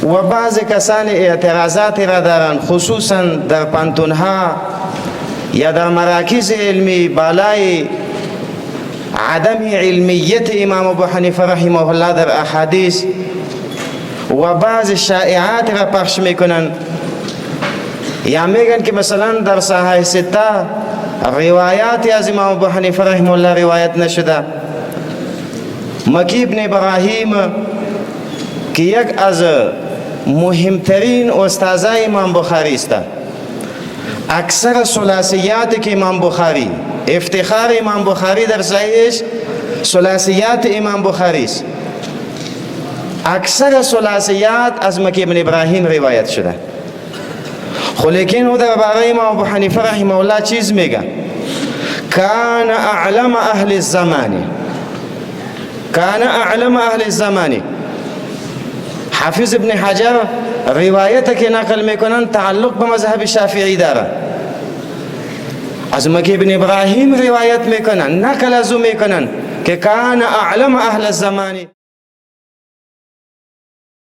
و بعض کسان اعتراضات را دارند، خصوصا در پانتونها یا در مراکز علمی بالای عدم علمیت امام ابو حنیفه رحمه الله در احادیث و بعض شائعات را پخش میکنن، یا میگن که مثلا در صحیح سته روایاتی از امام ابو حنیفه رحمه الله روایت نشده. مکی ابن ابراهیم که یک از مهمترین استادای امام بخاری است، اکثر ثلاثیات که امام بخاری، افتخار امام بخاری در صحیحش ثلاثیات امام بخاری است، اکثر ثلاثیات از مکی ابن ابراهیم روایت شده. خو لیکن او درباره امام ابو حنیفه رحمه الله چیز میگه، کان اعلم اهل الزمان، کان اعلم اهل الزمان. حافظ ابن حجر روایت که نقل میکنن تعلق به مذهب شافعی داره، از مکی ابن ابراهیم روایت میکنن، نقل از او میکنن که کان اعلم اهل الزمان.